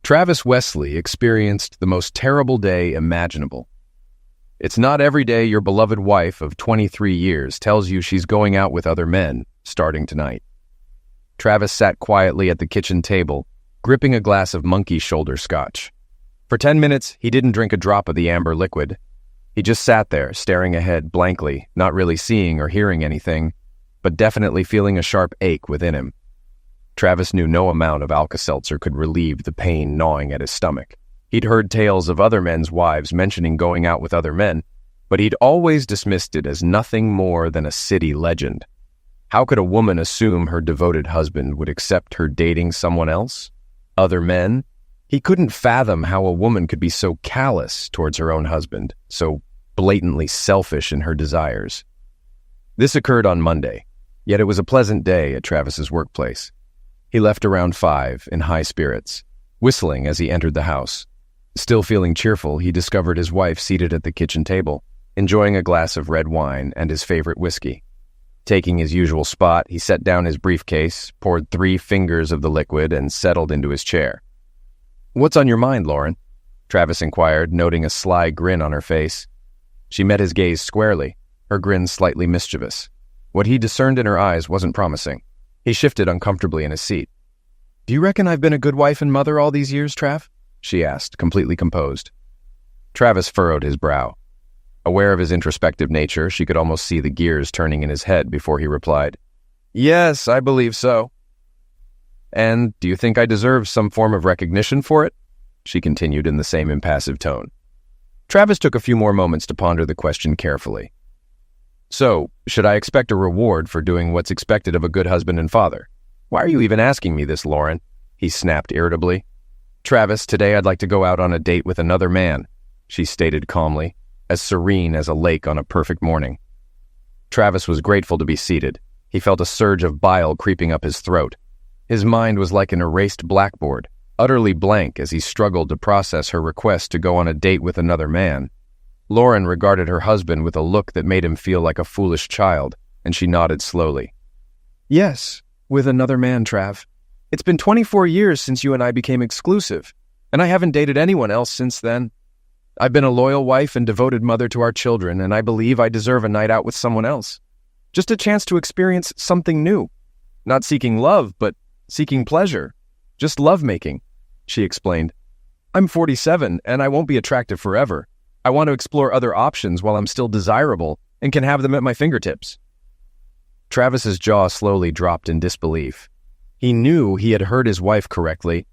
Travis Wesley experienced the most terrible day imaginable. It's not every day your beloved wife of 23 years tells you she's going out with other men, starting tonight. Travis sat quietly at the kitchen table, gripping a glass of monkey shoulder scotch. For 10 minutes, he didn't drink a drop of the amber liquid. He just sat there, staring ahead blankly, not really seeing or hearing anything, but definitely feeling a sharp ache within him. Travis knew no amount of Alka-Seltzer could relieve the pain gnawing at his stomach. He'd heard tales of other men's wives mentioning going out with other men, but he'd always dismissed it as nothing more than a city legend. How could a woman assume her devoted husband would accept her dating someone else? Other men? He couldn't fathom how a woman could be so callous towards her own husband, so blatantly selfish in her desires. This occurred on Monday, yet it was a pleasant day at Travis's workplace. He left around 5 in high spirits, whistling as he entered the house. Still feeling cheerful, he discovered his wife seated at the kitchen table, enjoying a glass of red wine and his favorite whiskey. Taking his usual spot, he set down his briefcase, poured 3 fingers of the liquid, and settled into his chair. "What's on your mind, Lauren?" Travis inquired, noting a sly grin on her face. She met his gaze squarely, her grin slightly mischievous. What he discerned in her eyes wasn't promising. He shifted uncomfortably in his seat. "Do you reckon I've been a good wife and mother all these years, Trav?" she asked, completely composed. Travis furrowed his brow. Aware of his introspective nature, she could almost see the gears turning in his head before he replied, "Yes, I believe so." "And do you think I deserve some form of recognition for it?" she continued in the same impassive tone. Travis took a few more moments to ponder the question carefully. "So, should I expect a reward for doing what's expected of a good husband and father? Why are you even asking me this, Lauren?" he snapped irritably. "Travis, today I'd like to go out on a date with another man," she stated calmly, as serene as a lake on a perfect morning. Travis was grateful to be seated. He felt a surge of bile creeping up his throat. His mind was like an erased blackboard, utterly blank as he struggled to process her request to go on a date with another man. Lauren regarded her husband with a look that made him feel like a foolish child, and she nodded slowly. "Yes, with another man, Trav. It's been 24 years since you and I became exclusive, and I haven't dated anyone else since then. I've been a loyal wife and devoted mother to our children, and I believe I deserve a night out with someone else. Just a chance to experience something new. Not seeking love, but seeking pleasure. Just lovemaking," she explained. "I'm 47, and I won't be attractive forever. I want to explore other options while I'm still desirable and can have them at my fingertips." Travis's jaw slowly dropped in disbelief. He knew he had heard his wife correctly,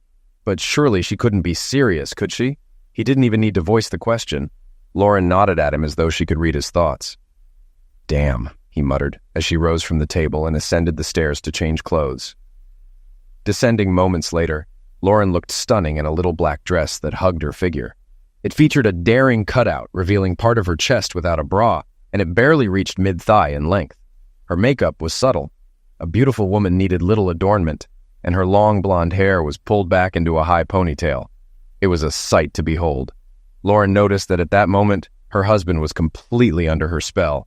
but surely she couldn't be serious, could she? He didn't even need to voice the question. Lauren nodded at him as though she could read his thoughts. "Damn," he muttered, as she rose from the table and ascended the stairs to change clothes. Descending moments later, Lauren looked stunning in a little black dress that hugged her figure. It featured a daring cutout revealing part of her chest without a bra, and it barely reached mid-thigh in length. Her makeup was subtle. A beautiful woman needed little adornment, and her long blonde hair was pulled back into a high ponytail. It was a sight to behold. Lauren noticed that at that moment, her husband was completely under her spell.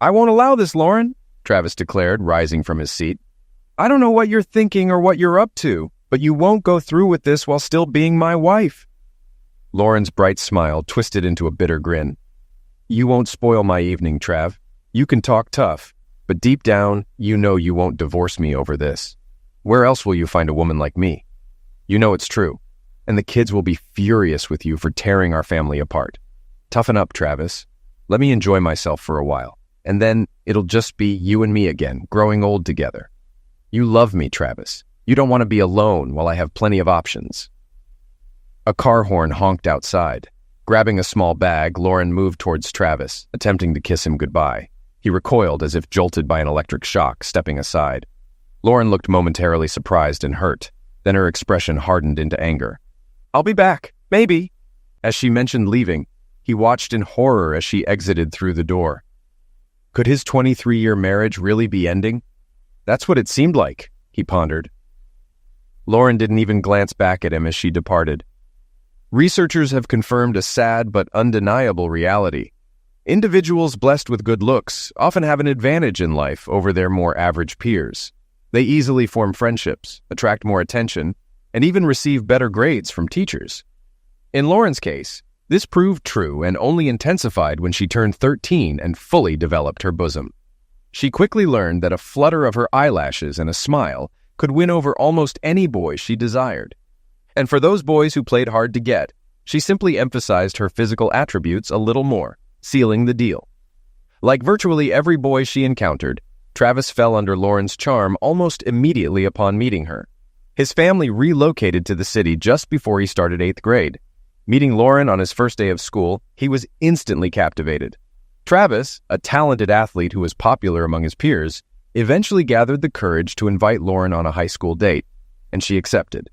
"I won't allow this, Lauren," Travis declared, rising from his seat. "I don't know what you're thinking or what you're up to, but you won't go through with this while still being my wife." Lauren's bright smile twisted into a bitter grin. "You won't spoil my evening, Trav. You can talk tough, but deep down, you know you won't divorce me over this. Where else will you find a woman like me? You know it's true, and the kids will be furious with you for tearing our family apart. Toughen up, Travis. Let me enjoy myself for a while, and then it'll just be you and me again, growing old together. You love me, Travis. You don't want to be alone while I have plenty of options." A car horn honked outside. Grabbing a small bag, Lauren moved towards Travis, attempting to kiss him goodbye. He recoiled as if jolted by an electric shock, stepping aside. Lauren looked momentarily surprised and hurt, then her expression hardened into anger. "I'll be back, maybe." As she mentioned leaving, he watched in horror as she exited through the door. Could his 23-year marriage really be ending? That's what it seemed like, he pondered. Lauren didn't even glance back at him as she departed. Researchers have confirmed a sad but undeniable reality. Individuals blessed with good looks often have an advantage in life over their more average peers. They easily form friendships, attract more attention, and even receive better grades from teachers. In Lauren's case, this proved true and only intensified when she turned 13 and fully developed her bosom. She quickly learned that a flutter of her eyelashes and a smile could win over almost any boy she desired. And for those boys who played hard to get, she simply emphasized her physical attributes a little more, sealing the deal. Like virtually every boy she encountered, Travis fell under Lauren's charm almost immediately upon meeting her. His family relocated to the city just before he started 8th grade. Meeting Lauren on his first day of school, he was instantly captivated. Travis, a talented athlete who was popular among his peers, eventually gathered the courage to invite Lauren on a high school date, and she accepted.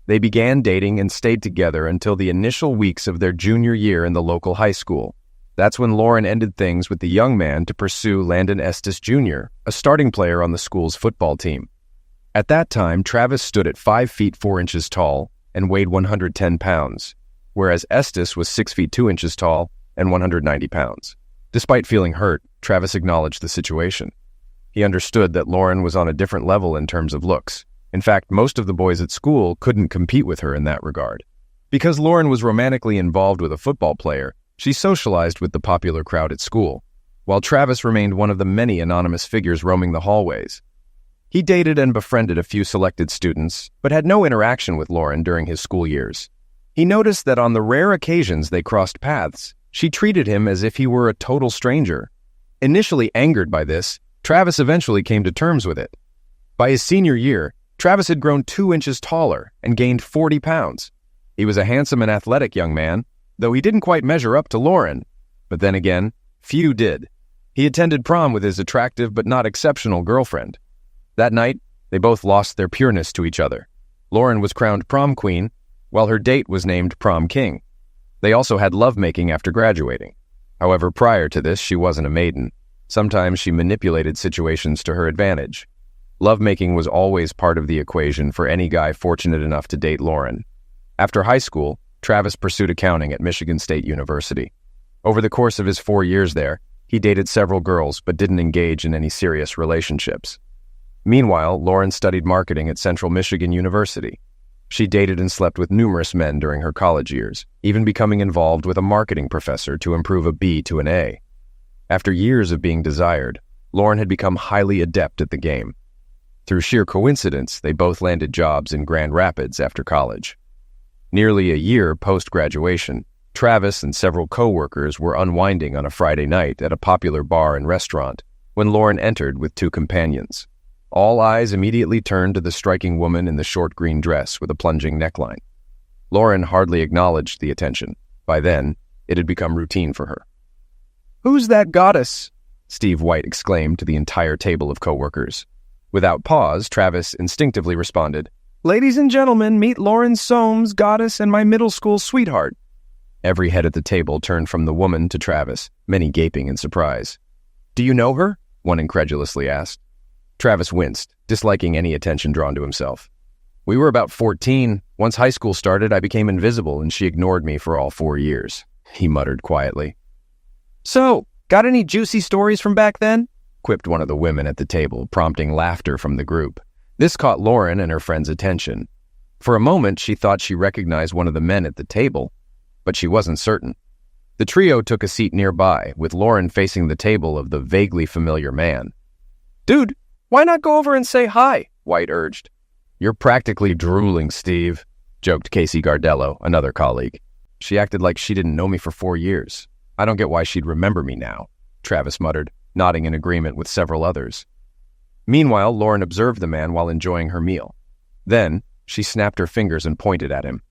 They began dating and stayed together until the initial weeks of their junior year in the local high school. That's when Lauren ended things with the young man to pursue Landon Estes Jr., a starting player on the school's football team. At that time, Travis stood at 5 feet 4 inches tall and weighed 110 pounds, whereas Estes was 6 feet 2 inches tall and 190 pounds. Despite feeling hurt, Travis acknowledged the situation. He understood that Lauren was on a different level in terms of looks. In fact, most of the boys at school couldn't compete with her in that regard. Because Lauren was romantically involved with a football player, she socialized with the popular crowd at school, while Travis remained one of the many anonymous figures roaming the hallways. He dated and befriended a few selected students, but had no interaction with Lauren during his school years. He noticed that on the rare occasions they crossed paths, she treated him as if he were a total stranger. Initially angered by this, Travis eventually came to terms with it. By his senior year, Travis had grown 2 inches taller and gained 40 pounds. He was a handsome and athletic young man, though he didn't quite measure up to Lauren. But then again, few did. He attended prom with his attractive but not exceptional girlfriend. That night, they both lost their pureness to each other. Lauren was crowned prom queen, while her date was named prom king. They also had lovemaking after graduating. However, prior to this, she wasn't a maiden. Sometimes she manipulated situations to her advantage. Lovemaking was always part of the equation for any guy fortunate enough to date Lauren. After high school, Travis pursued accounting at Michigan State University. Over the course of his 4 years there, he dated several girls but didn't engage in any serious relationships. Meanwhile, Lauren studied marketing at Central Michigan University. She dated and slept with numerous men during her college years, even becoming involved with a marketing professor to improve a B to an A. After years of being desired, Lauren had become highly adept at the game. Through sheer coincidence, they both landed jobs in Grand Rapids after college. Nearly a year post-graduation, Travis and several co-workers were unwinding on a Friday night at a popular bar and restaurant when Lauren entered with 2 companions. All eyes immediately turned to the striking woman in the short green dress with a plunging neckline. Lauren hardly acknowledged the attention. By then, it had become routine for her. "Who's that goddess?" Steve White exclaimed to the entire table of co-workers. Without pause, Travis instinctively responded, "Ladies and gentlemen, meet Lauren Soames, goddess, and my middle school sweetheart." Every head at the table turned from the woman to Travis, many gaping in surprise. "Do you know her?" one incredulously asked. Travis winced, disliking any attention drawn to himself. "We were about 14. Once high school started, I became invisible, and she ignored me for all 4 years," he muttered quietly. "So, got any juicy stories from back then?" quipped one of the women at the table, prompting laughter from the group. This caught Lauren and her friend's attention. For a moment, she thought she recognized one of the men at the table, but she wasn't certain. The trio took a seat nearby, with Lauren facing the table of the vaguely familiar man. "Dude, why not go over and say hi?" White urged. "You're practically drooling, Steve," joked Casey Gardello, another colleague. "She acted like she didn't know me for 4 years. I don't get why she'd remember me now," Travis muttered, nodding in agreement with several others. Meanwhile, Lauren observed the man while enjoying her meal. Then, she snapped her fingers and pointed at him.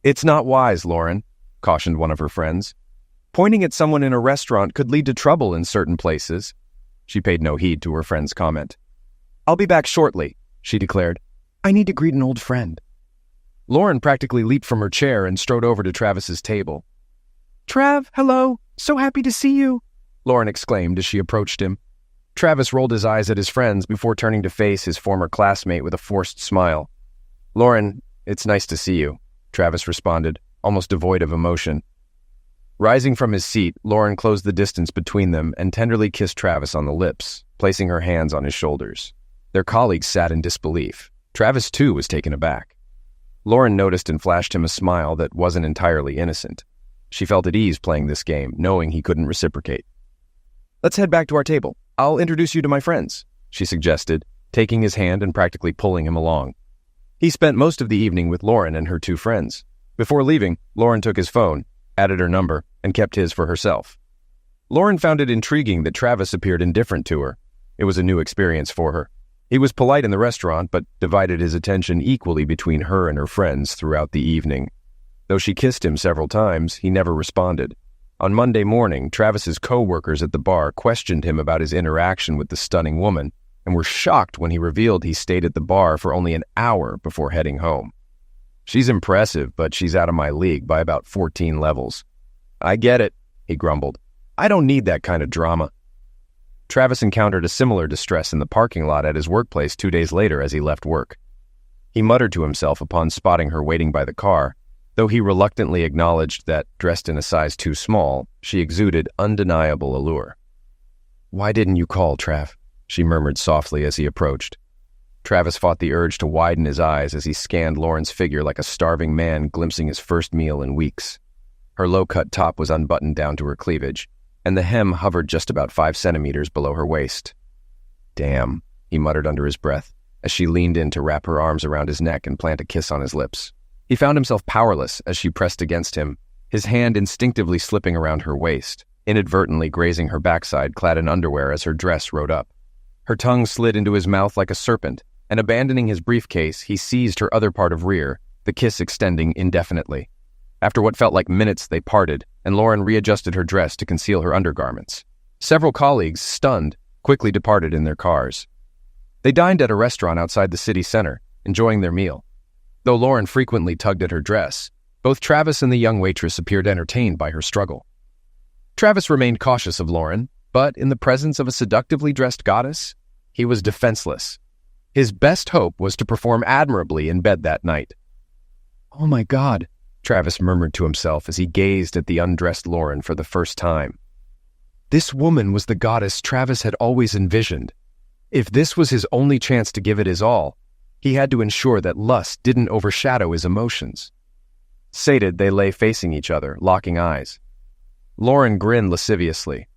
"It's not wise, Lauren," cautioned one of her friends. "Pointing at someone in a restaurant could lead to trouble in certain places." She paid no heed to her friend's comment. "I'll be back shortly," she declared. "I need to greet an old friend." Lauren practically leaped from her chair and strode over to Travis's table. "Trav, hello. So happy to see you," Lauren exclaimed as she approached him. Travis rolled his eyes at his friends before turning to face his former classmate with a forced smile. "Lauren, it's nice to see you," Travis responded, almost devoid of emotion. Rising from his seat, Lauren closed the distance between them and tenderly kissed Travis on the lips, placing her hands on his shoulders. Their colleagues sat in disbelief. Travis, too, was taken aback. Lauren noticed and flashed him a smile that wasn't entirely innocent. She felt at ease playing this game, knowing he couldn't reciprocate. "Let's head back to our table. I'll introduce you to my friends," she suggested, taking his hand and practically pulling him along. He spent most of the evening with Lauren and her two friends. Before leaving, Lauren took his phone, added her number, and kept his for herself. Lauren found it intriguing that Travis appeared indifferent to her. It was a new experience for her. He was polite in the restaurant, but divided his attention equally between her and her friends throughout the evening. Though she kissed him several times, he never responded. On Monday morning, Travis's co-workers at the bar questioned him about his interaction with the stunning woman, and were shocked when he revealed he stayed at the bar for only an hour before heading home. "She's impressive, but she's out of my league by about 14 levels. "I get it," he grumbled. "I don't need that kind of drama." Travis encountered a similar distress in the parking lot at his workplace 2 days later as he left work. He muttered to himself upon spotting her waiting by the car, though he reluctantly acknowledged that, dressed in a size too small, she exuded undeniable allure. "Why didn't you call, Trav?" she murmured softly as he approached. Travis fought the urge to widen his eyes as he scanned Lauren's figure like a starving man glimpsing his first meal in weeks. Her low-cut top was unbuttoned down to her cleavage, and the hem hovered just about 5 centimeters below her waist. "Damn," he muttered under his breath, as she leaned in to wrap her arms around his neck and plant a kiss on his lips. He found himself powerless as she pressed against him, his hand instinctively slipping around her waist, inadvertently grazing her backside clad in underwear as her dress rode up. Her tongue slid into his mouth like a serpent, and abandoning his briefcase, he seized her other part of rear, the kiss extending indefinitely. After what felt like minutes, they parted, and Lauren readjusted her dress to conceal her undergarments. Several colleagues, stunned, quickly departed in their cars. They dined at a restaurant outside the city center, enjoying their meal. Though Lauren frequently tugged at her dress, both Travis and the young waitress appeared entertained by her struggle. Travis remained cautious of Lauren, but in the presence of a seductively dressed goddess, he was defenseless. His best hope was to perform admirably in bed that night. "Oh my God," Travis murmured to himself as he gazed at the undressed Lauren for the first time. This woman was the goddess Travis had always envisioned. If this was his only chance to give it his all, he had to ensure that lust didn't overshadow his emotions. Sated, they lay facing each other, locking eyes. Lauren grinned lasciviously.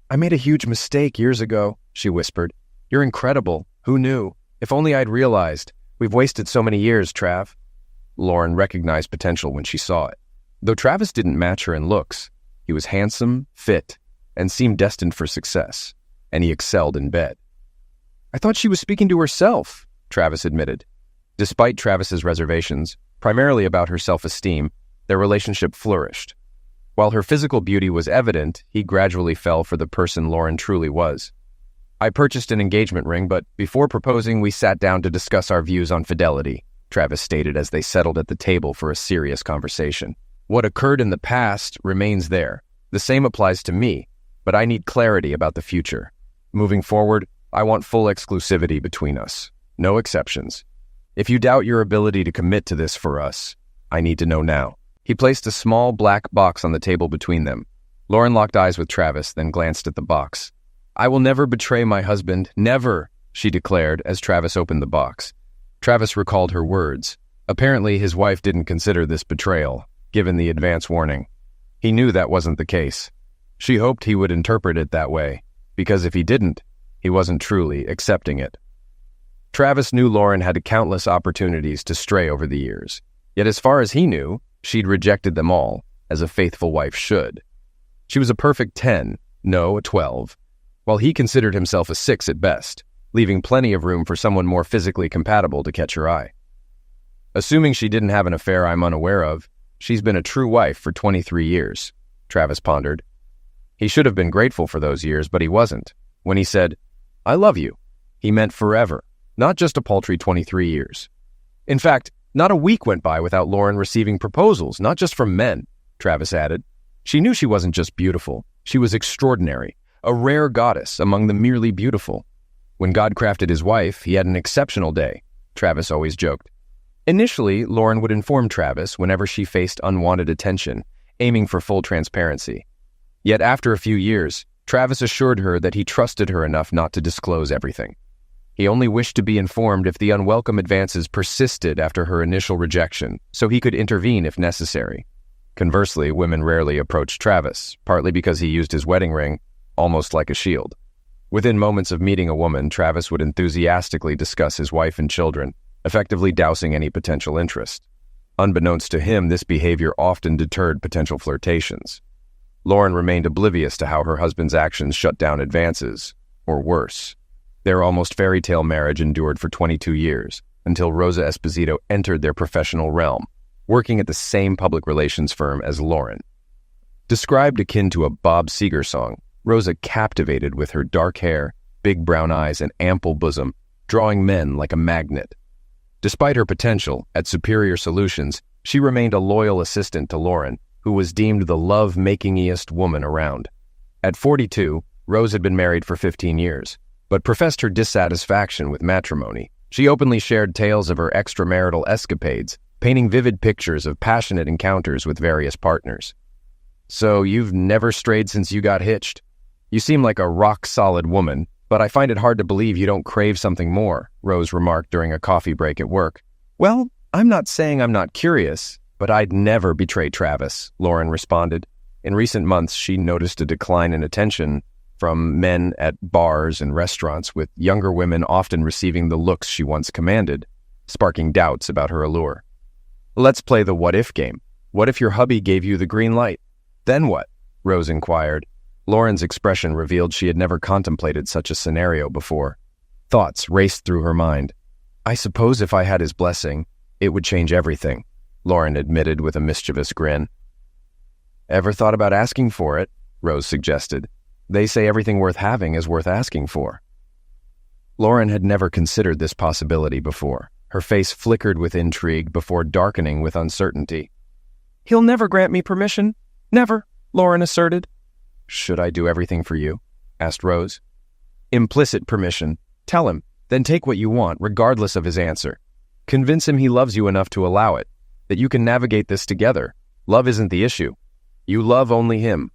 "I made a huge mistake years ago," she whispered. "You're incredible. Who knew? If only I'd realized. We've wasted so many years, Trav." Lauren recognized potential when she saw it. Though Travis didn't match her in looks, he was handsome, fit, and seemed destined for success, and he excelled in bed. "I thought she was speaking to herself," Travis admitted. Despite Travis's reservations, primarily about her self-esteem, their relationship flourished. While her physical beauty was evident, he gradually fell for the person Lauren truly was. "I purchased an engagement ring, but before proposing, we sat down to discuss our views on fidelity," Travis stated as they settled at the table for a serious conversation. "What occurred in the past remains there. The same applies to me, but I need clarity about the future. Moving forward, I want full exclusivity between us. No exceptions. If you doubt your ability to commit to this for us, I need to know now." He placed a small black box on the table between them. Lauren locked eyes with Travis, then glanced at the box. "I will never betray my husband, never," she declared as Travis opened the box. Travis recalled her words. Apparently, his wife didn't consider this betrayal, given the advance warning. He knew that wasn't the case. She hoped he would interpret it that way, because if he didn't, he wasn't truly accepting it. Travis knew Lauren had countless opportunities to stray over the years, yet as far as he knew, she'd rejected them all, as a faithful wife should. She was a perfect 10, no, a 12, while he considered himself a 6 at best, leaving plenty of room for someone more physically compatible to catch her eye. "Assuming she didn't have an affair I'm unaware of, she's been a true wife for 23 years, Travis pondered. He should have been grateful for those years, but he wasn't. When he said, "I love you," he meant forever, not just a paltry 23 years. In fact, not a week went by without Lauren receiving proposals, not just from men, Travis added. She knew she wasn't just beautiful, she was extraordinary, a rare goddess among the merely beautiful. When God crafted his wife, he had an exceptional day, Travis always joked. Initially, Lauren would inform Travis whenever she faced unwanted attention, aiming for full transparency. Yet after a few years, Travis assured her that he trusted her enough not to disclose everything. He only wished to be informed if the unwelcome advances persisted after her initial rejection, so he could intervene if necessary. Conversely, women rarely approached Travis, partly because he used his wedding ring almost like a shield. Within moments of meeting a woman, Travis would enthusiastically discuss his wife and children, effectively dousing any potential interest. Unbeknownst to him, this behavior often deterred potential flirtations. Lauren remained oblivious to how her husband's actions shut down advances, or worse. Their almost fairy tale marriage endured for 22 years, until Rosa Esposito entered their professional realm, working at the same public relations firm as Lauren. Described akin to a Bob Seger song, Rosa captivated with her dark hair, big brown eyes, and ample bosom, drawing men like a magnet. Despite her potential at superior solutions, she remained a loyal assistant to Lauren, who was deemed the love-makingest woman around. At 42, Rose had been married for 15 years, but professed her dissatisfaction with matrimony. She openly shared tales of her extramarital escapades, painting vivid pictures of passionate encounters with various partners. "So you've never strayed since you got hitched? You seem like a rock-solid woman, but I find it hard to believe you don't crave something more," Rose remarked during a coffee break at work. "Well, I'm not saying I'm not curious, but I'd never betray Travis," Lauren responded. In recent months, she noticed a decline in attention from men at bars and restaurants, with younger women often receiving the looks she once commanded, sparking doubts about her allure. "Let's play the what-if game. What if your hubby gave you the green light? Then what?" Rose inquired. Lauren's expression revealed she had never contemplated such a scenario before. Thoughts raced through her mind. "I suppose if I had his blessing, it would change everything," Lauren admitted with a mischievous grin. "Ever thought about asking for it?" Rose suggested. "They say everything worth having is worth asking for." Lauren had never considered this possibility before. Her face flickered with intrigue before darkening with uncertainty. "He'll never grant me permission. Never," Lauren asserted. "Should I do everything for you?" asked Rose. "Implicit permission. Tell him, then take what you want, regardless of his answer. Convince him he loves you enough to allow it, that you can navigate this together. Love isn't the issue. You love only him."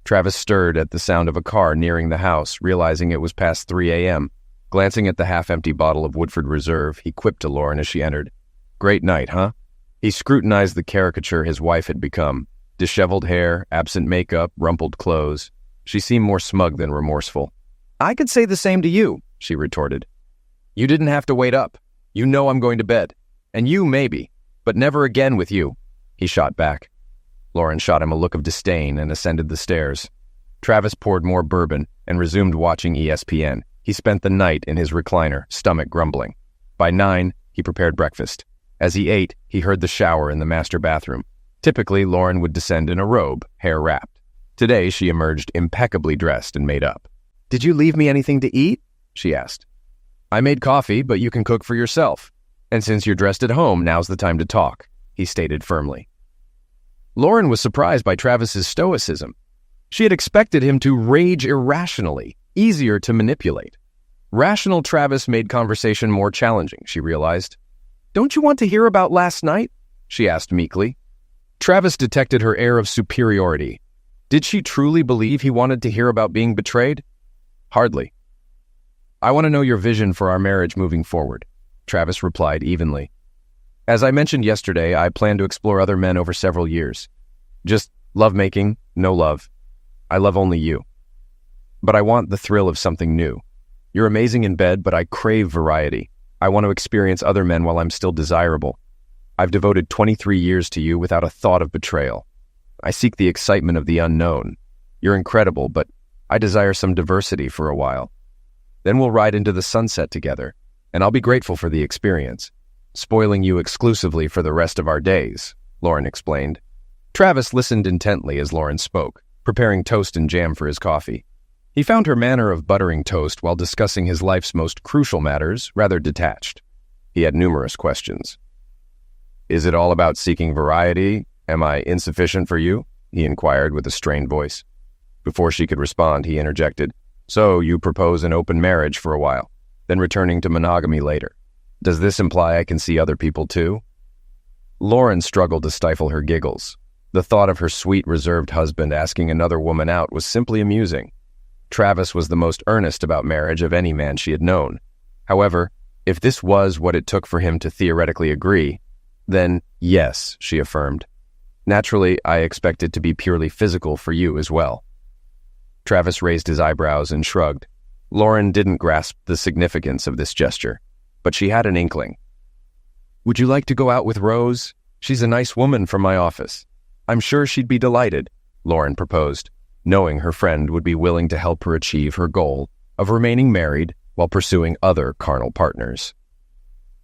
Travis stirred at the sound of a car nearing the house, realizing it was past 3 a.m. Glancing at the half-empty bottle of Woodford Reserve, he quipped to Lauren as she entered. "Great night, huh?" He scrutinized the caricature his wife had become. Disheveled hair, absent makeup, rumpled clothes. She seemed more smug than remorseful. "I could say the same to you," she retorted. "You didn't have to wait up. You know I'm going to bed. And you, maybe. But never again with you," he shot back. Lauren shot him a look of disdain and ascended the stairs. Travis poured more bourbon and resumed watching ESPN. He spent the night in his recliner, stomach grumbling. By 9, he prepared breakfast. As he ate, he heard the shower in the master bathroom. Typically, Lauren would descend in a robe, hair wrapped. Today, she emerged impeccably dressed and made up. "Did you leave me anything to eat?" she asked. "I made coffee, but you can cook for yourself. And since you're dressed at home, now's the time to talk," he stated firmly. Lauren was surprised by Travis's stoicism. She had expected him to rage irrationally, easier to manipulate. Rational Travis made conversation more challenging, she realized. "Don't you want to hear about last night?" she asked meekly. Travis detected her air of superiority. Did she truly believe he wanted to hear about being betrayed? Hardly. "I want to know your vision for our marriage moving forward," Travis replied evenly. "As I mentioned yesterday, I plan to explore other men over several years. Just lovemaking, no love. I love only you. But I want the thrill of something new. You're amazing in bed, but I crave variety. I want to experience other men while I'm still desirable. I've devoted 23 years to you without a thought of betrayal. I seek the excitement of the unknown. You're incredible, but I desire some diversity for a while. Then we'll ride into the sunset together, and I'll be grateful for the experience. Spoiling you exclusively for the rest of our days," Lauren explained. Travis listened intently as Lauren spoke, preparing toast and jam for his coffee. He found her manner of buttering toast while discussing his life's most crucial matters rather detached. He had numerous questions. "Is it all about seeking variety? Am I insufficient for you?" he inquired with a strained voice. Before she could respond, he interjected, "So you propose an open marriage for a while, then returning to monogamy later. Does this imply I can see other people too?" Lauren struggled to stifle her giggles. The thought of her sweet, reserved husband asking another woman out was simply amusing. Travis was the most earnest about marriage of any man she had known. However, if this was what it took for him to theoretically agree, then yes, she affirmed. Naturally, I expect it to be purely physical for you as well. Travis raised his eyebrows and shrugged. Lauren didn't grasp the significance of this gesture, but she had an inkling. Would you like to go out with Rose? She's a nice woman from my office. I'm sure she'd be delighted, Lauren proposed, knowing her friend would be willing to help her achieve her goal of remaining married while pursuing other carnal partners.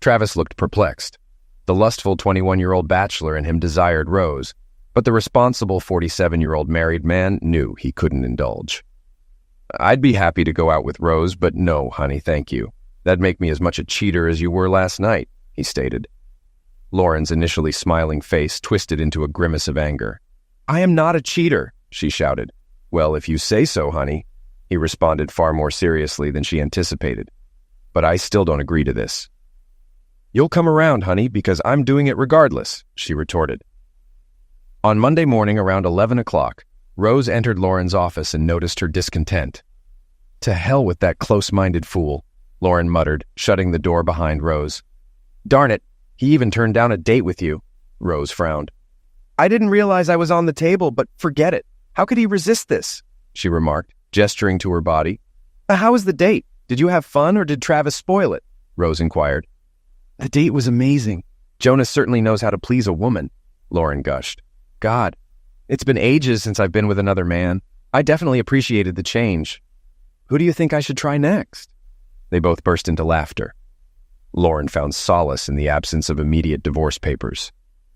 Travis looked perplexed. The lustful 21-year-old bachelor in him desired Rose, but the responsible 47-year-old married man knew he couldn't indulge. I'd be happy to go out with Rose, but no, honey, thank you. That'd make me as much a cheater as you were last night, he stated. Lauren's initially smiling face twisted into a grimace of anger. I am not a cheater, she shouted. Well, if you say so, honey, he responded far more seriously than she anticipated. But I still don't agree to this. You'll come around, honey, because I'm doing it regardless, she retorted. On Monday morning around 11 o'clock, Rose entered Lauren's office and noticed her discontent. To hell with that close-minded fool, Lauren muttered, shutting the door behind Rose. Darn it, he even turned down a date with you, Rose frowned. I didn't realize I was on the table, but forget it. How could he resist this? She remarked, gesturing to her body. How was the date? Did you have fun or did Travis spoil it? Rose inquired. The date was amazing. Jonas certainly knows how to please a woman, Lauren gushed. God, it's been ages since I've been with another man. I definitely appreciated the change. Who do you think I should try next? They both burst into laughter. Lauren found solace in the absence of immediate divorce papers.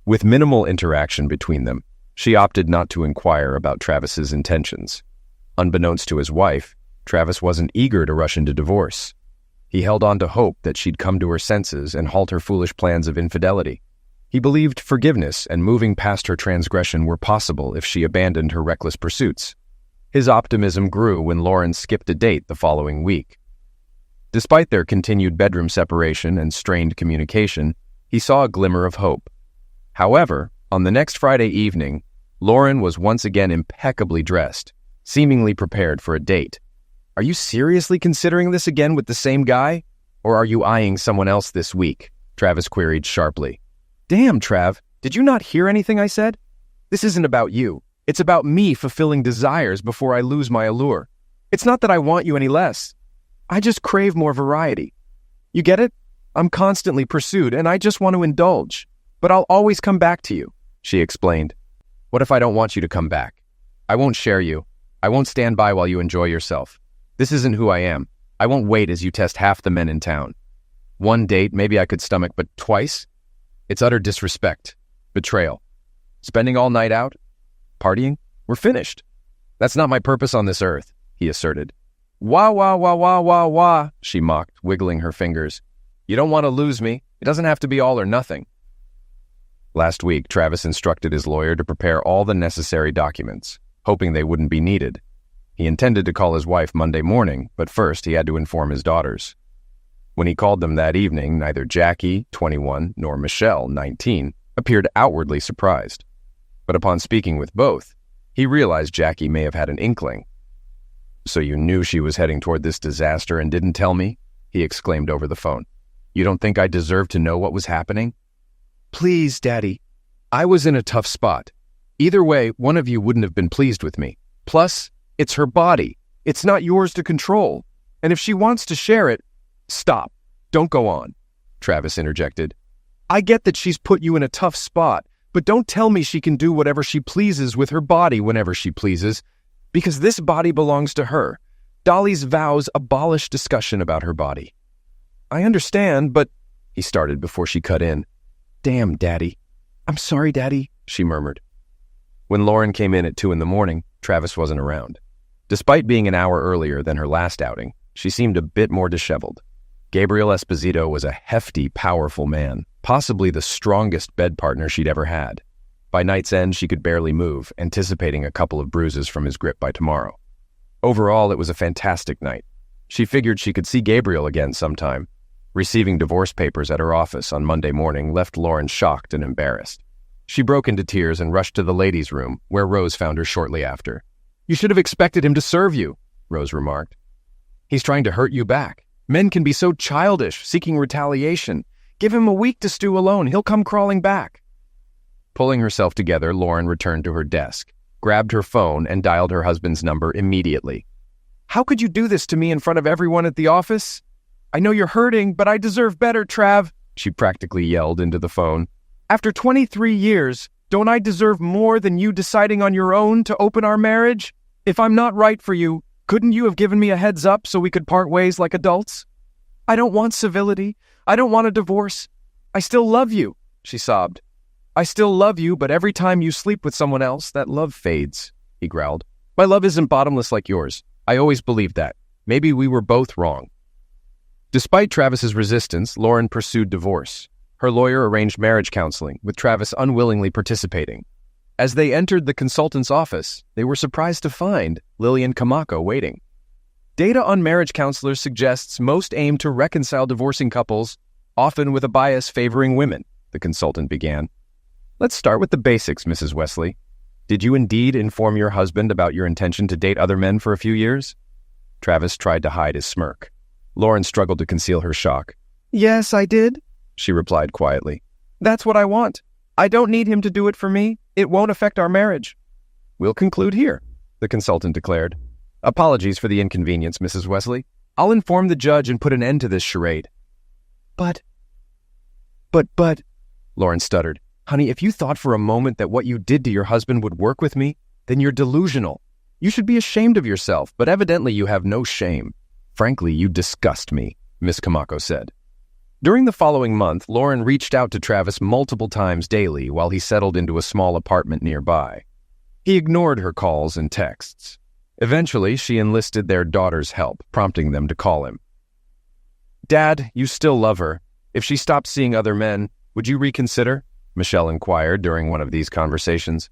With minimal interaction between them, she opted not to inquire about Travis's intentions. Unbeknownst to his wife, Travis wasn't eager to rush into divorce. He held on to hope that she'd come to her senses and halt her foolish plans of infidelity. He believed forgiveness and moving past her transgression were possible if she abandoned her reckless pursuits. His optimism grew when Lauren skipped a date the following week. Despite their continued bedroom separation and strained communication, he saw a glimmer of hope. However, on the next Friday evening, Lauren was once again impeccably dressed, seemingly prepared for a date. Are you seriously considering this again with the same guy? Or are you eyeing someone else this week? Travis queried sharply. Damn, Trav, did you not hear anything I said? This isn't about you. It's about me fulfilling desires before I lose my allure. It's not that I want you any less. I just crave more variety. You get it? I'm constantly pursued, and I just want to indulge. But I'll always come back to you, she explained. What if I don't want you to come back? I won't share you. I won't stand by while you enjoy yourself. This isn't who I am. I won't wait as you test half the men in town. One date, maybe I could stomach, but twice? It's utter disrespect. Betrayal. Spending all night out? Partying? We're finished. That's not my purpose on this earth, he asserted. Wah, wah, wah, wah, wah, wah, she mocked, wiggling her fingers. You don't want to lose me. It doesn't have to be all or nothing. Last week, Travis instructed his lawyer to prepare all the necessary documents, hoping they wouldn't be needed. He intended to call his wife Monday morning, but first he had to inform his daughters. When he called them that evening, neither Jackie, 21, nor Michelle, 19, appeared outwardly surprised. But upon speaking with both, he realized Jackie may have had an inkling. So you knew she was heading toward this disaster and didn't tell me? He exclaimed over the phone. You don't think I deserve to know what was happening? Please, Daddy. I was in a tough spot. Either way, one of you wouldn't have been pleased with me. Plus, it's her body. It's not yours to control. And if she wants to share it, stop. Don't go on, Travis interjected. I get that she's put you in a tough spot, but don't tell me she can do whatever she pleases with her body whenever she pleases, because this body belongs to her. Dolly's vows abolish discussion about her body. I understand, but... he started before she cut in. Damn, Daddy. I'm sorry, Daddy, she murmured. When Lauren came in at 2 a.m, Travis wasn't around. Despite being an hour earlier than her last outing, she seemed a bit more disheveled. Gabriel Esposito was a hefty, powerful man, possibly the strongest bed partner she'd ever had. By night's end, she could barely move, anticipating a couple of bruises from his grip by tomorrow. Overall, it was a fantastic night. She figured she could see Gabriel again sometime. Receiving divorce papers at her office on Monday morning left Lauren shocked and embarrassed. She broke into tears and rushed to the ladies' room, where Rose found her shortly after. You should have expected him to serve you. Rose remarked. He's trying to hurt you back. Men can be so childish, seeking retaliation. Give him a week to stew alone. He'll come crawling back. Pulling herself together, Lauren returned to her desk, grabbed her phone, and dialed her husband's number immediately. How could you do this to me in front of everyone at the office? I know you're hurting, but I deserve better, Trav, she practically yelled into the phone. After 23 years, don't I deserve more than you deciding on your own to open our marriage? If I'm not right for you, couldn't you have given me a heads up so we could part ways like adults? I don't want civility. I don't want a divorce. I still love you, she sobbed. I still love you, but every time you sleep with someone else, that love fades, he growled. My love isn't bottomless like yours. I always believed that. Maybe we were both wrong. Despite Travis's resistance, Lauren pursued divorce. Her lawyer arranged marriage counseling, with Travis unwillingly participating. As they entered the consultant's office, they were surprised to find Lillian Kamako waiting. Data on marriage counselors suggests most aim to reconcile divorcing couples, often with a bias favoring women, the consultant began. Let's start with the basics, Mrs. Wesley. Did you indeed inform your husband about your intention to date other men for a few years? Travis tried to hide his smirk. Lauren struggled to conceal her shock. Yes, I did, she replied quietly. That's what I want. I don't need him to do it for me. It won't affect our marriage. We'll conclude here, the consultant declared. Apologies for the inconvenience, Mrs. Wesley. I'll inform the judge and put an end to this charade. But, Lauren stuttered. Honey, if you thought for a moment that what you did to your husband would work with me, then you're delusional. You should be ashamed of yourself, but evidently you have no shame. Frankly, you disgust me, Miss Kamako said. During the following month, Lauren reached out to Travis multiple times daily while he settled into a small apartment nearby. He ignored her calls and texts. Eventually, she enlisted their daughter's help, prompting them to call him. Dad, you still love her. If she stopped seeing other men, would you reconsider? Michelle inquired during one of these conversations.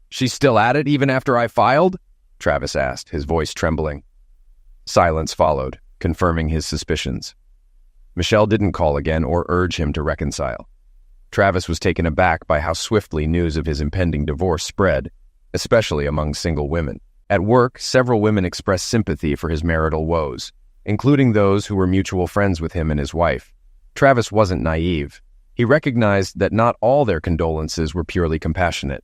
She's still at it even after I filed? Travis asked, his voice trembling. Silence followed, confirming his suspicions. Michelle didn't call again or urge him to reconcile. Travis was taken aback by how swiftly news of his impending divorce spread, especially among single women. At work, several women expressed sympathy for his marital woes, including those who were mutual friends with him and his wife. Travis wasn't naive. He recognized that not all their condolences were purely compassionate.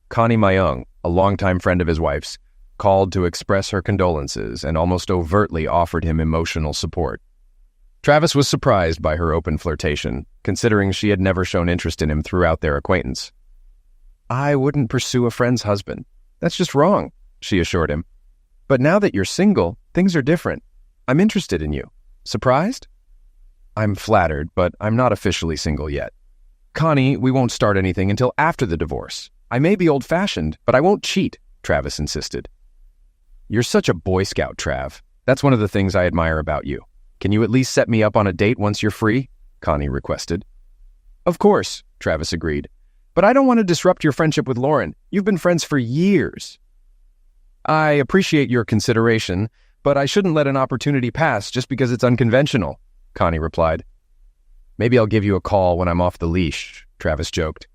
Connie Mayung, a longtime friend of his wife's, called to express her condolences and almost overtly offered him emotional support. Travis was surprised by her open flirtation, considering she had never shown interest in him throughout their acquaintance. I wouldn't pursue a friend's husband. That's just wrong, she assured him. But now that you're single, things are different. I'm interested in you. Surprised? I'm flattered, but I'm not officially single yet. Connie, we won't start anything until after the divorce. I may be old-fashioned, but I won't cheat, Travis insisted. You're such a Boy Scout, Trav. That's one of the things I admire about you. Can you at least set me up on a date once you're free? Connie requested. Of course, Travis agreed. But I don't want to disrupt your friendship with Lauren. You've been friends for years. I appreciate your consideration, but I shouldn't let an opportunity pass just because it's unconventional, Connie replied. Maybe I'll give you a call when I'm off the leash, Travis joked.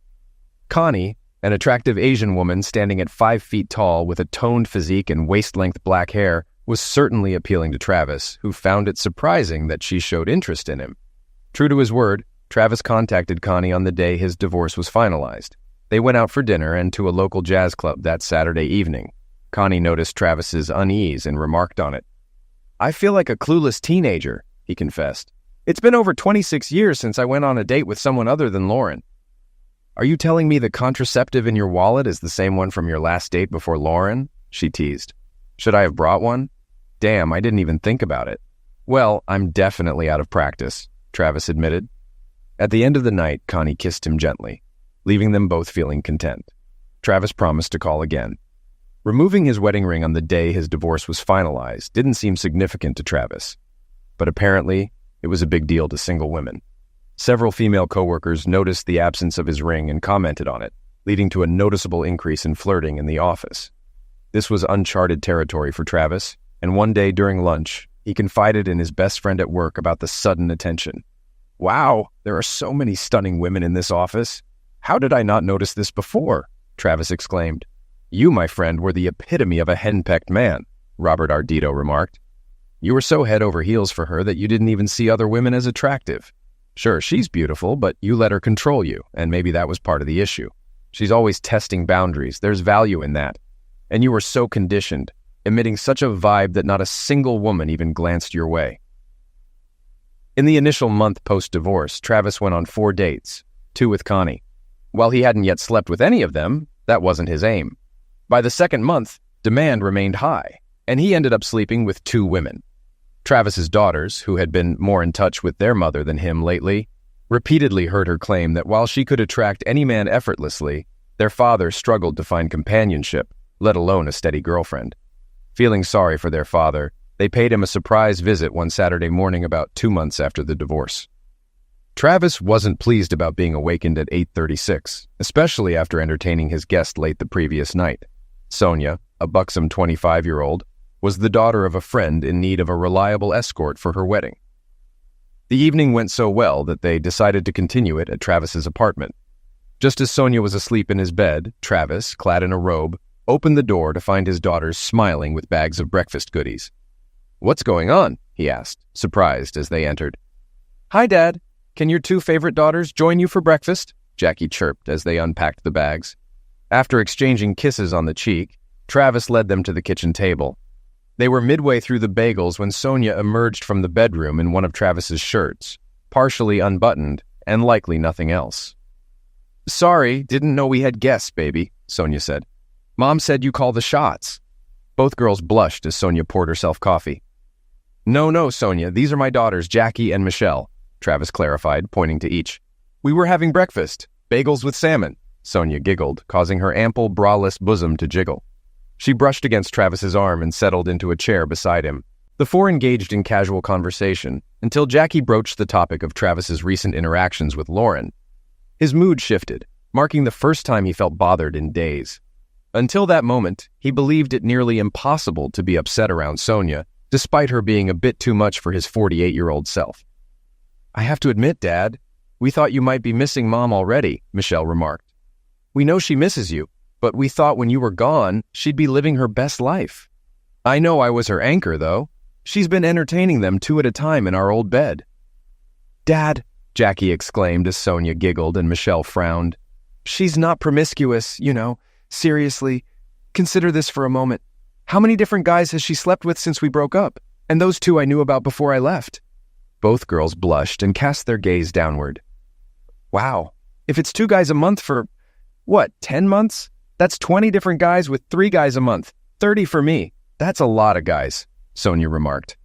Connie, an attractive Asian woman standing at 5 feet tall with a toned physique and waist-length black hair, was certainly appealing to Travis, who found it surprising that she showed interest in him. True to his word, Travis contacted Connie on the day his divorce was finalized. They went out for dinner and to a local jazz club that Saturday evening. Connie noticed Travis's unease and remarked on it. I feel like a clueless teenager, he confessed. It's been over 26 years since I went on a date with someone other than Lauren. Are you telling me the contraceptive in your wallet is the same one from your last date before Lauren? She teased. Should I have brought one? Damn, I didn't even think about it. Well, I'm definitely out of practice, Travis admitted. At the end of the night, Connie kissed him gently, leaving them both feeling content. Travis promised to call again. Removing his wedding ring on the day his divorce was finalized didn't seem significant to Travis, but apparently it was a big deal to single women. Several female coworkers noticed the absence of his ring and commented on it, leading to a noticeable increase in flirting in the office. This was uncharted territory for Travis, and one day during lunch, he confided in his best friend at work about the sudden attention. Wow, there are so many stunning women in this office. How did I not notice this before? Travis exclaimed. You, my friend, were the epitome of a henpecked man. Robert Ardito remarked. You were so head over heels for her that you didn't even see other women as attractive. Sure, she's beautiful, but you let her control you, and maybe that was part of the issue. She's always testing boundaries. There's value in that. And you were so conditioned, emitting such a vibe that not a single woman even glanced your way. In the initial month post-divorce, Travis went on 4 dates, 2 with Connie. While he hadn't yet slept with any of them, that wasn't his aim. By the second month, demand remained high, and he ended up sleeping with 2 women. Travis's daughters, who had been more in touch with their mother than him lately, repeatedly heard her claim that while she could attract any man effortlessly, their father struggled to find companionship, let alone a steady girlfriend. Feeling sorry for their father, they paid him a surprise visit one Saturday morning about 2 months after the divorce. Travis wasn't pleased about being awakened at 8:36, especially after entertaining his guest late the previous night. Sonia, a buxom 25-year-old, was the daughter of a friend in need of a reliable escort for her wedding. The evening went so well that they decided to continue it at Travis's apartment. Just as Sonia was asleep in his bed, Travis, clad in a robe, opened the door to find his daughters smiling with bags of breakfast goodies. "What's going on?" he asked, surprised as they entered. "Hi, Dad. Can your 2 favorite daughters join you for breakfast?" Jackie chirped as they unpacked the bags. After exchanging kisses on the cheek, Travis led them to the kitchen table. They were midway through the bagels when Sonia emerged from the bedroom in one of Travis's shirts, partially unbuttoned and likely nothing else. "Sorry, didn't know we had guests, baby," Sonia said. "Mom said you call the shots." Both girls blushed as Sonia poured herself coffee. No, Sonia, these are my daughters, Jackie and Michelle," Travis clarified, pointing to each. "We were having breakfast, bagels with salmon." Sonia giggled, causing her ample, braless bosom to jiggle. She brushed against Travis's arm and settled into a chair beside him. The 4 engaged in casual conversation until Jackie broached the topic of Travis's recent interactions with Lauren. His mood shifted, marking the first time he felt bothered in days. Until that moment, he believed it nearly impossible to be upset around Sonia, despite her being a bit too much for his 48-year-old self. "I have to admit, Dad, we thought you might be missing Mom already," Michelle remarked. "We know she misses you, but we thought when you were gone, she'd be living her best life. I know I was her anchor, though. She's been entertaining them 2 at a time in our old bed." "Dad," Jackie exclaimed as Sonia giggled and Michelle frowned. "She's not promiscuous, you know. Seriously, consider this for a moment. How many different guys has she slept with since we broke up? And those 2 I knew about before I left." Both girls blushed and cast their gaze downward. "Wow, if it's 2 guys a month for, 10 months? That's 20 different guys with 3 guys a month. 30 for me. That's a lot of guys," Sonia remarked.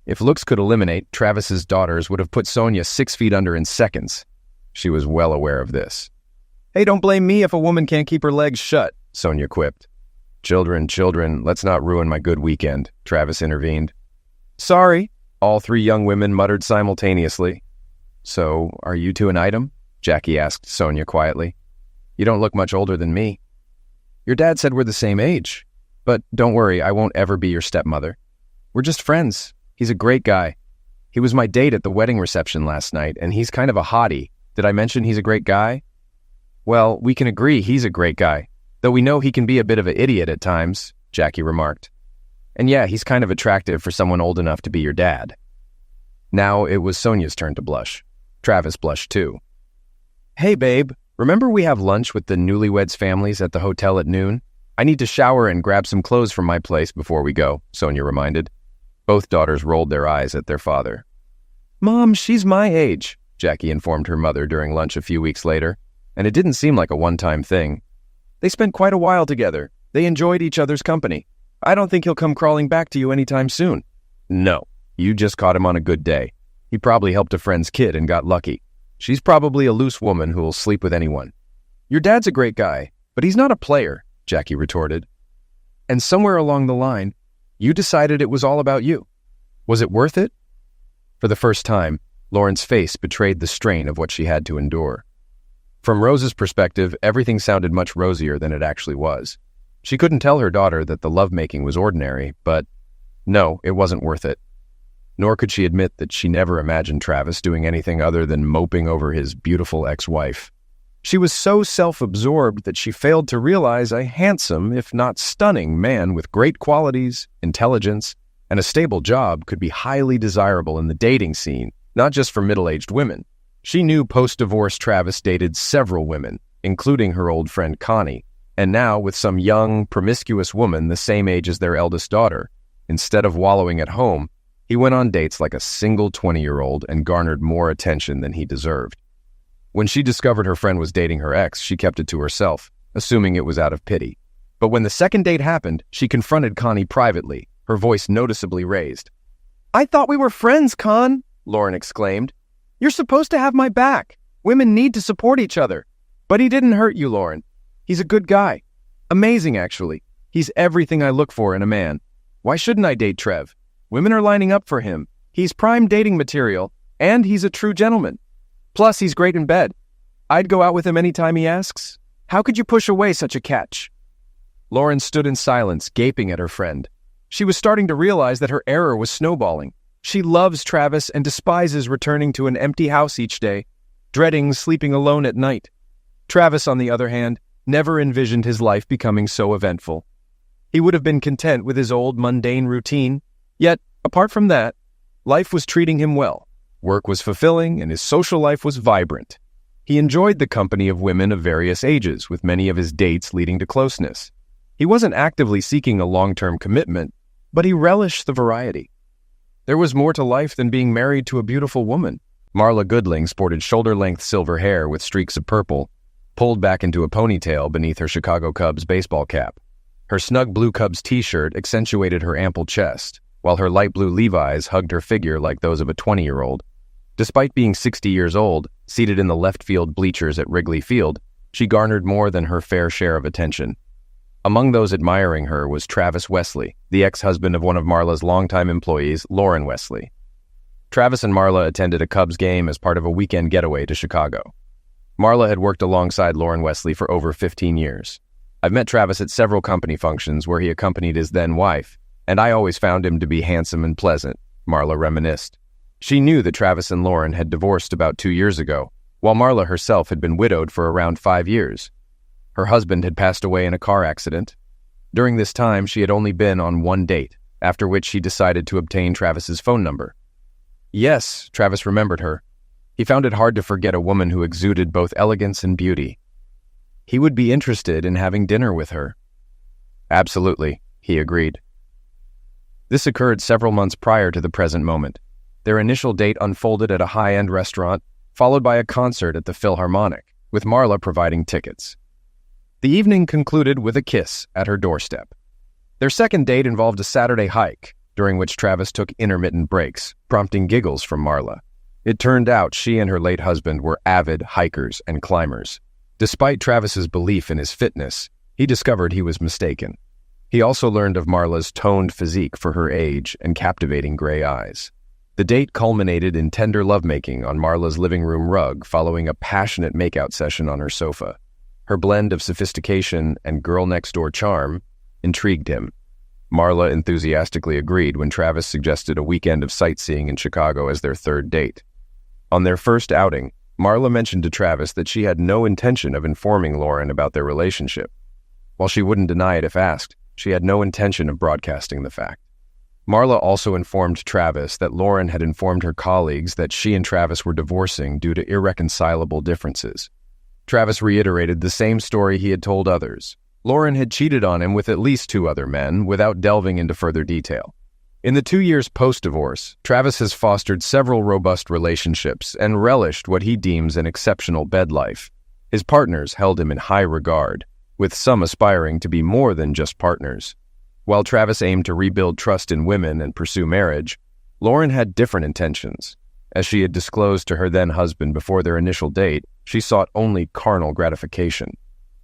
If looks could eliminate, Travis's daughters would have put Sonia 6 feet under in seconds. She was well aware of this. "Hey, don't blame me if a woman can't keep her legs shut," Sonia quipped. Children, let's not ruin my good weekend," Travis intervened. "Sorry," all 3 young women muttered simultaneously. "So, are you 2 an item?" Jackie asked Sonia quietly. "You don't look much older than me." "Your dad said we're the same age. But don't worry, I won't ever be your stepmother. We're just friends. He's a great guy. He was my date at the wedding reception last night, and he's kind of a hottie. Did I mention he's a great guy?" "Well, we can agree he's a great guy, though we know he can be a bit of an idiot at times," Jackie remarked. "And yeah, he's kind of attractive for someone old enough to be your dad." Now it was Sonia's turn to blush. Travis blushed too. "Hey, babe, remember we have lunch with the newlyweds' families at the hotel at noon? I need to shower and grab some clothes from my place before we go," Sonia reminded. Both daughters rolled their eyes at their father. "Mom, she's my age," Jackie informed her mother during lunch a few weeks later, and it didn't seem like a one-time thing. "They spent quite a while together. They enjoyed each other's company. I don't think he'll come crawling back to you anytime soon." "No, you just caught him on a good day. He probably helped a friend's kid and got lucky. She's probably a loose woman who'll sleep with anyone." "Your dad's a great guy, but he's not a player," Jackie retorted. "And somewhere along the line, you decided it was all about you. Was it worth it?" For the first time, Lauren's face betrayed the strain of what she had to endure. From Rose's perspective, everything sounded much rosier than it actually was. She couldn't tell her daughter that the lovemaking was ordinary, but no, it wasn't worth it. Nor could she admit that she never imagined Travis doing anything other than moping over his beautiful ex-wife. She was so self-absorbed that she failed to realize a handsome, if not stunning, man with great qualities, intelligence, and a stable job could be highly desirable in the dating scene, not just for middle-aged women. She knew post-divorce Travis dated several women, including her old friend Connie, and now with some young, promiscuous woman the same age as their eldest daughter. Instead of wallowing at home, he went on dates like a single 20-year-old and garnered more attention than he deserved. When she discovered her friend was dating her ex, she kept it to herself, assuming it was out of pity. But when the second date happened, she confronted Connie privately, her voice noticeably raised. "I thought we were friends, Con," Lauren exclaimed. "You're supposed to have my back. Women need to support each other." "But he didn't hurt you, Lauren. He's a good guy. Amazing, actually. He's everything I look for in a man. Why shouldn't I date Trev? Women are lining up for him. He's prime dating material, and he's a true gentleman. Plus, he's great in bed. I'd go out with him anytime he asks. How could you push away such a catch?" Lauren stood in silence, gaping at her friend. She was starting to realize that her error was snowballing. She loves Travis and despises returning to an empty house each day, dreading sleeping alone at night. Travis, on the other hand, never envisioned his life becoming so eventful. He would have been content with his old mundane routine, yet, apart from that, life was treating him well. Work was fulfilling, and his social life was vibrant. He enjoyed the company of women of various ages, with many of his dates leading to closeness. He wasn't actively seeking a long-term commitment, but he relished the variety. There was more to life than being married to a beautiful woman. Marla Goodling sported shoulder-length silver hair with streaks of purple, pulled back into a ponytail beneath her Chicago Cubs baseball cap. Her snug blue Cubs t-shirt accentuated her ample chest, while her light blue Levi's hugged her figure like those of a 20-year-old. Despite being 60 years old, seated in the left field bleachers at Wrigley Field, she garnered more than her fair share of attention. Among those admiring her was Travis Wesley, the ex-husband of one of Marla's longtime employees, Lauren Wesley. Travis and Marla attended a Cubs game as part of a weekend getaway to Chicago. Marla had worked alongside Lauren Wesley for over 15 years. "I've met Travis at several company functions where he accompanied his then-wife, and I always found him to be handsome and pleasant," Marla reminisced. She knew that Travis and Lauren had divorced about 2 years ago, while Marla herself had been widowed for around 5 years. Her husband had passed away in a car accident. During this time, she had only been on one date, after which she decided to obtain Travis's phone number. Yes, Travis remembered her. He found it hard to forget a woman who exuded both elegance and beauty. He would be interested in having dinner with her. Absolutely, he agreed. This occurred several months prior to the present moment. Their initial date unfolded at a high-end restaurant, followed by a concert at the Philharmonic, with Marla providing tickets. The evening concluded with a kiss at her doorstep. Their second date involved a Saturday hike, during which Travis took intermittent breaks, prompting giggles from Marla. It turned out she and her late husband were avid hikers and climbers. Despite Travis's belief in his fitness, he discovered he was mistaken. He also learned of Marla's toned physique for her age and captivating gray eyes. The date culminated in tender lovemaking on Marla's living room rug following a passionate makeout session on her sofa. Her blend of sophistication and girl-next-door charm intrigued him. Marla enthusiastically agreed when Travis suggested a weekend of sightseeing in Chicago as their third date. On their first outing, Marla mentioned to Travis that she had no intention of informing Lauren about their relationship. While she wouldn't deny it if asked, she had no intention of broadcasting the fact. Marla also informed Travis that Lauren had informed her colleagues that she and Travis were divorcing due to irreconcilable differences. Travis reiterated the same story he had told others. Lauren had cheated on him with at least 2 other men, without delving into further detail. In the 2 years post-divorce, Travis has fostered several robust relationships and relished what he deems an exceptional bed life. His partners held him in high regard, with some aspiring to be more than just partners. While Travis aimed to rebuild trust in women and pursue marriage, Lauren had different intentions. As she had disclosed to her then-husband before their initial date, she sought only carnal gratification.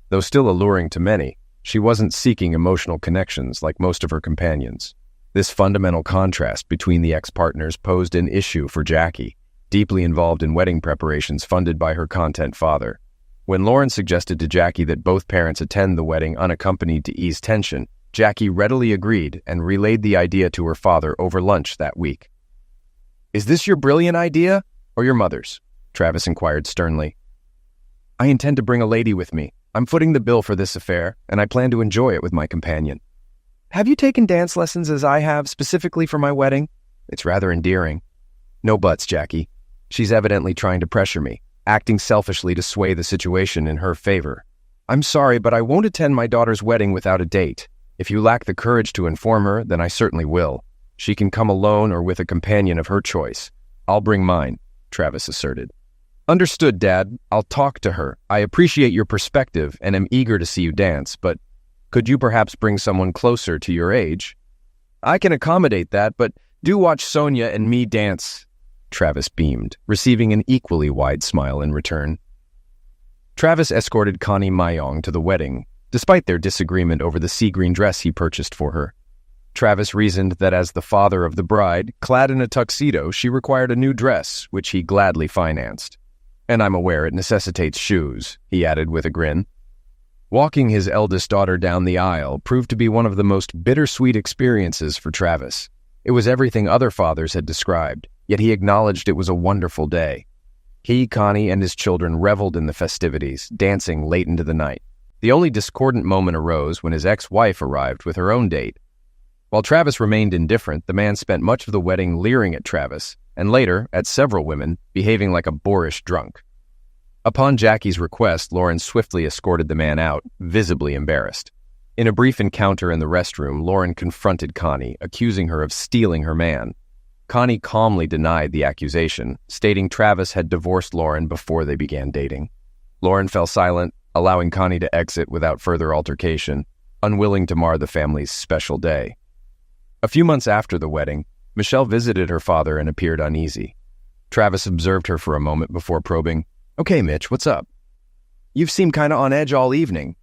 Though still alluring to many, she wasn't seeking emotional connections like most of her companions. This fundamental contrast between the ex-partners posed an issue for Jackie, deeply involved in wedding preparations funded by her content father. When Lauren suggested to Jackie that both parents attend the wedding unaccompanied to ease tension, Jackie readily agreed and relayed the idea to her father over lunch that week. "Is this your brilliant idea, or your mother's?" Travis inquired sternly. I intend to bring a lady with me. I'm footing the bill for this affair, and I plan to enjoy it with my companion. Have you taken dance lessons as I have, specifically for my wedding? It's rather endearing. No buts, Jackie. She's evidently trying to pressure me, acting selfishly to sway the situation in her favor. I'm sorry, but I won't attend my daughter's wedding without a date. If you lack the courage to inform her, then I certainly will. She can come alone or with a companion of her choice. I'll bring mine, Travis asserted. Understood, Dad. I'll talk to her. I appreciate your perspective and am eager to see you dance, but could you perhaps bring someone closer to your age? I can accommodate that, but do watch Sonia and me dance. Travis beamed, receiving an equally wide smile in return. Travis escorted Connie Mayong to the wedding, despite their disagreement over the sea green dress he purchased for her. Travis reasoned that as the father of the bride, clad in a tuxedo, she required a new dress, which he gladly financed. And I'm aware it necessitates shoes, he added with a grin. Walking his eldest daughter down the aisle proved to be one of the most bittersweet experiences for Travis. It was everything other fathers had described, yet he acknowledged it was a wonderful day. He, Connie, and his children reveled in the festivities, dancing late into the night. The only discordant moment arose when his ex-wife arrived with her own date. While Travis remained indifferent, the man spent much of the wedding leering at Travis, and later, at several women, behaving like a boorish drunk. Upon Jackie's request, Lauren swiftly escorted the man out, visibly embarrassed. In a brief encounter in the restroom, Lauren confronted Connie, accusing her of stealing her man. Connie calmly denied the accusation, stating Travis had divorced Lauren before they began dating. Lauren fell silent, allowing Connie to exit without further altercation, unwilling to mar the family's special day. A few months after the wedding, Michelle visited her father and appeared uneasy. Travis observed her for a moment before probing, "Okay, Mitch, what's up? You've seemed kinda on edge all evening."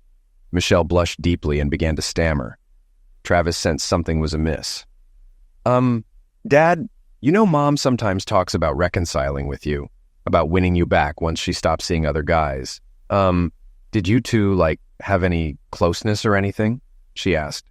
Michelle blushed deeply and began to stammer. Travis sensed something was amiss. Dad, you know Mom sometimes talks about reconciling with you, about winning you back once she stops seeing other guys. Did you two, have any closeness or anything?" she asked.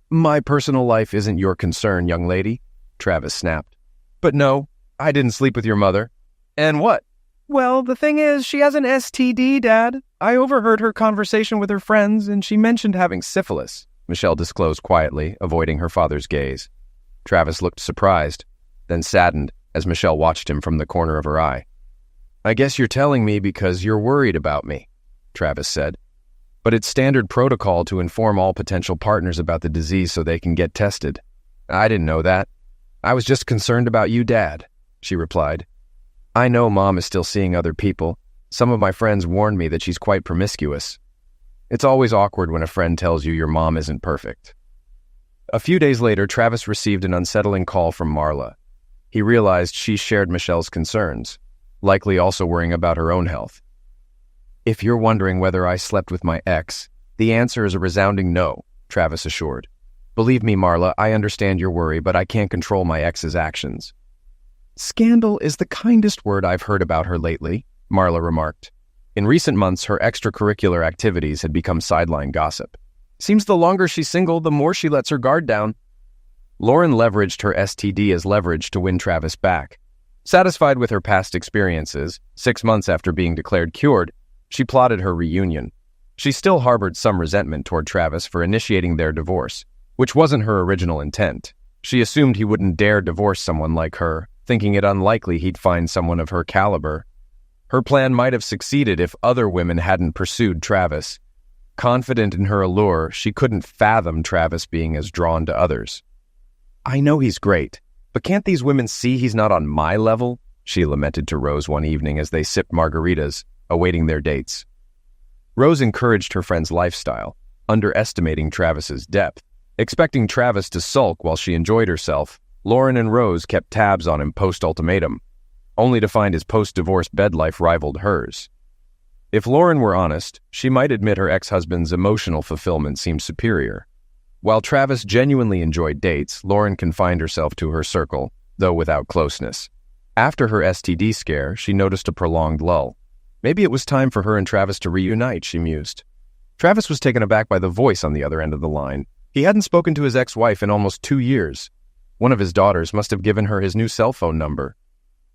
"My personal life isn't your concern, young lady," Travis snapped. "But no, I didn't sleep with your mother." "And what?" "Well, the thing is, she has an STD, Dad. I overheard her conversation with her friends, and she mentioned having syphilis," Michelle disclosed quietly, avoiding her father's gaze. Travis looked surprised, then saddened as Michelle watched him from the corner of her eye. "I guess you're telling me because you're worried about me," Travis said. "But it's standard protocol to inform all potential partners about the disease so they can get tested." "I didn't know that. I was just concerned about you, Dad," she replied. "I know Mom is still seeing other people. Some of my friends warned me that she's quite promiscuous. It's always awkward when a friend tells you your mom isn't perfect." A few days later, Travis received an unsettling call from Marla. He realized she shared Michelle's concerns, likely also worrying about her own health. "If you're wondering whether I slept with my ex, the answer is a resounding no," Travis assured. "Believe me, Marla, I understand your worry, but I can't control my ex's actions." "Scandal is the kindest word I've heard about her lately," Marla remarked. In recent months, her extracurricular activities had become sideline gossip. "Seems the longer she's single, the more she lets her guard down." Lauren leveraged her STD as leverage to win Travis back. Satisfied with her past experiences, 6 months after being declared cured, she plotted her reunion. She still harbored some resentment toward Travis for initiating their divorce, which wasn't her original intent. She assumed he wouldn't dare divorce someone like her, thinking it unlikely he'd find someone of her caliber. Her plan might have succeeded if other women hadn't pursued Travis. Confident in her allure, she couldn't fathom Travis being as drawn to others. "I know he's great, but can't these women see he's not on my level?" she lamented to Rose one evening as they sipped margaritas, awaiting their dates. Rose encouraged her friend's lifestyle, underestimating Travis's depth. Expecting Travis to sulk while she enjoyed herself, Lauren and Rose kept tabs on him post-ultimatum, only to find his post-divorce bed life rivaled hers. If Lauren were honest, she might admit her ex-husband's emotional fulfillment seemed superior. While Travis genuinely enjoyed dates, Lauren confined herself to her circle, though without closeness. After her STD scare, she noticed a prolonged lull. Maybe it was time for her and Travis to reunite, she mused. Travis was taken aback by the voice on the other end of the line. He hadn't spoken to his ex-wife in almost 2 years. One of his daughters must have given her his new cell phone number.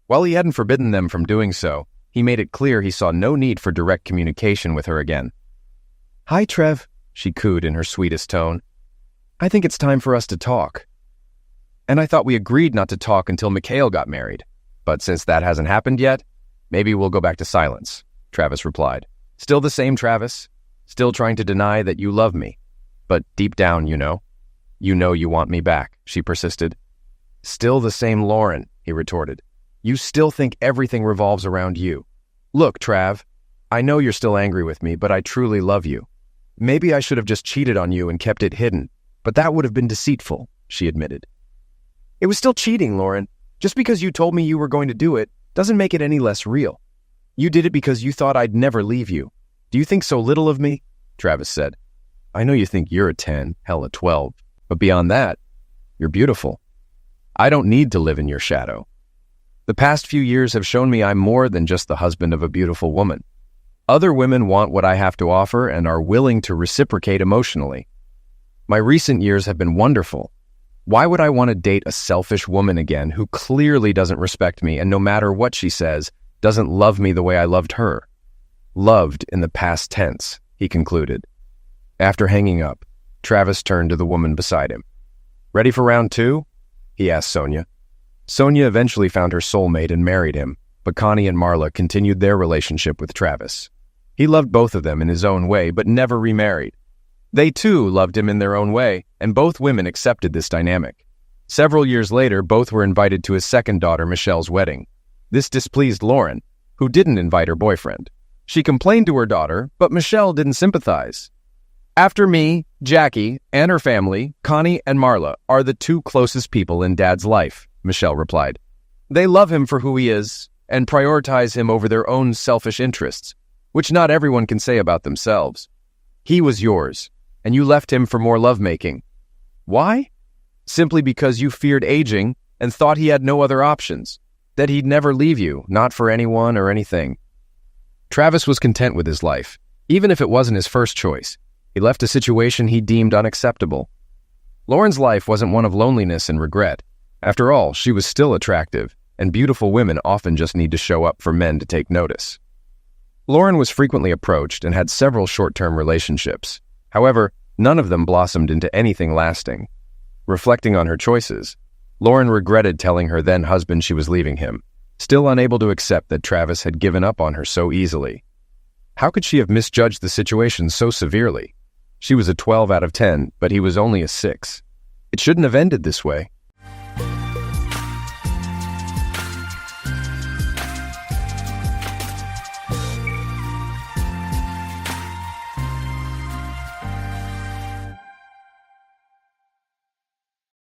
While he hadn't forbidden them from doing so, he He made it clear he saw no need for direct communication with her again. "Hi, Trev," she cooed in her sweetest tone. "I think it's time for us to talk. And I thought we agreed not to talk until Mikhail got married. But since that hasn't happened yet, maybe we'll go back to silence," Travis replied. "Still the same Travis, still trying to deny that you love me. But deep down, you know you want me back," she persisted. "Still the same Lauren," he retorted. "You still think everything revolves around you. Look, Trav, I know you're still angry with me, but I truly love you. Maybe I should have just cheated on you and kept it hidden, but that would have been deceitful," she admitted. "It was still cheating, Lauren. Just because you told me you were going to do it doesn't make it any less real. You did it because you thought I'd never leave you. Do you think so little of me?" Travis said. "I know you think you're a 10, hell a 12, but beyond that, you're beautiful. I don't need to live in your shadow. The past few years have shown me I'm more than just the husband of a beautiful woman. Other women want what I have to offer and are willing to reciprocate emotionally. My recent years have been wonderful. Why would I want to date a selfish woman again who clearly doesn't respect me and no matter what she says, doesn't love me the way I loved her?" Loved in the past tense, he concluded. After hanging up, Travis turned to the woman beside him. "Ready for round 2? He asked Sonia. Sonia eventually found her soulmate and married him, but Connie and Marla continued their relationship with Travis. He loved both of them in his own way, but never remarried. They too loved him in their own way, and both women accepted this dynamic. Several years later, both were invited to his second daughter, Michelle's wedding. This displeased Lauren, who didn't invite her boyfriend. She complained to her daughter, but Michelle didn't sympathize. "After me, Jackie, and her family, Connie and Marla are the 2 closest people in Dad's life," Michelle replied. "They love him for who he is and prioritize him over their own selfish interests, which not everyone can say about themselves. He was yours, and you left him for more lovemaking. Why? Simply because you feared aging and thought he had no other options, that he'd never leave you, not for anyone or anything." Travis was content with his life, even if it wasn't his first choice. He left a situation he deemed unacceptable. Lauren's life wasn't one of loneliness and regret. After all, she was still attractive, and beautiful women often just need to show up for men to take notice. Lauren was frequently approached and had several short-term relationships. However, none of them blossomed into anything lasting. Reflecting on her choices, Lauren regretted telling her then-husband she was leaving him, still unable to accept that Travis had given up on her so easily. How could she have misjudged the situation so severely? She was a 12 out of 10, but he was only a 6. It shouldn't have ended this way.